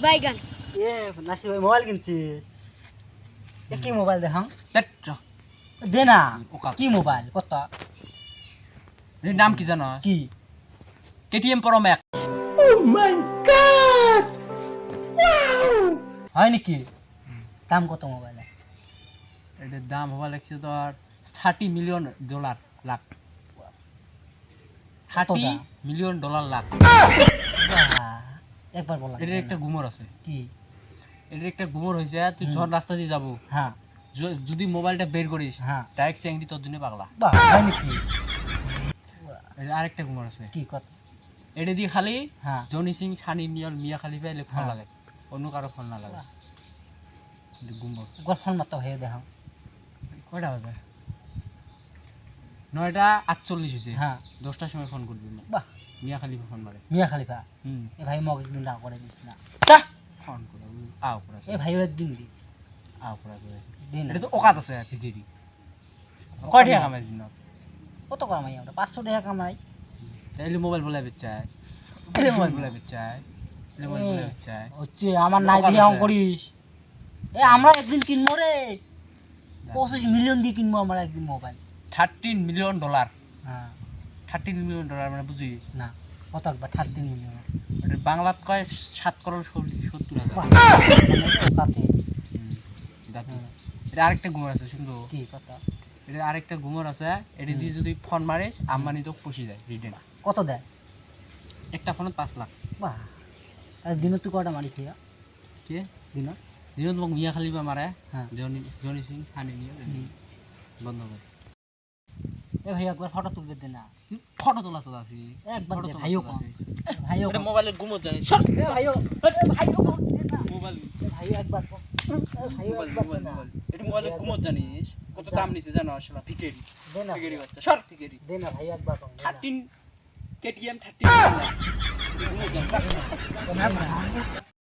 বাইগান এ নাসির ভাই মোবাইল কিনছিস কি মোবাইল দেখাম দে না কি মোবাইল কত এর নাম কি জানো? কি কেটিএম প্রো ম্যাক্স। ও মাই গড হয় নাকি দাম কত মোবাইল এটার দাম হওয়া লাগছে তোর $30 মিলিয়ন লাখ। $30 মিলিয়ন লাখ। একবার বলা এটার একটা গুমর আছে। কি এটার একটা গুমর হয়েছে, তুই যখন রাস্তা দিয়ে যাবো, হ্যাঁ যদি মোবাইলটা বের করিস, হ্যাঁ ডাইরেক্ট চ্যাংদি তোর জন্য পাগলা। বাহ হয় নাকি এটার আরেকটা গুমর আছে। কি কত এটা দিয়ে খালি হ্যাঁ জনি সিং, সানি লিওন, মিয়া খালিফা এলে ফোন লাগে, অন্য কারো ফোন না লাগে। গুমর একবার ফোন মারতে হয়ে দেখাম কয়টা বাজে? 9:48 হয়েছে। হ্যাঁ 10টার সময় ফোন করবি। বাহ মিয়া খালিফা ফোন মারে। মিয়া খালিফা হুম এ ভাই মগ একদিন না করে দিস না ফোন করে আও করে এ ভাই একদিন দিস আও করে দিন এটা তো ওকাত আছে পৃথিবী। কয় টাকা কামাই দিন? কত কামাই আমরা 500 টাকা কামাই তাইলে মোবাইল বলে বেচায়, এলে মোবাইল বলে বেচায়, এলে মোবাইল বলে বেচায়। হচ্ছে আমার নাই দিয়ে আম করিস এ আমরা একদিন কিনবো রে 25 মিলিয়ন দিয়ে কিনবো আমরা একদিন মোবাইল $13 মিলিয়ন। হ্যাঁ $13 মিলিয়ন মানে বুঝিস না কত একবার 13 মিলিয়ন এটা বাংলাত কয় 7,70,00,000। কাতে জাতি। এটা আরেকটা গুমর আছে শুনতো? কি কত এটা আরেকটা গুমর আছে। এটা দিয়ে যদি ফোন মারিস আম্বানি তো পুষি যায় রিটেন। কত দেয় একটা ফোনে 5 লাখ। বাহ আর দিনত তুই কটা মারি খেয়া কে দিনত দিনত মোক মিয়া খালিফা মারে, হ্যাঁ জনি সিং, সানি লিওন বন্ধ করে। এ ভাই একবার ফটো তুলবে দে না ফটো তোলা আছে একবার ফটো দে তোলা ভাইও আছে। ভাইও এটা মোবাইলের গুমর জানিস? এ ভাইও ভাইও দে না মোবাইল ভাইও একবার ভাইও একবার দে না এটা মোবাইলের গুমর জানিস? কত দাম নিছে জানো? আসলে ফিকেরি দে না ফিকেরি বাচ্চা সর ফিকেরি। দে না ভাই একবার 13 কেটিএম 13 গুমর জানিস?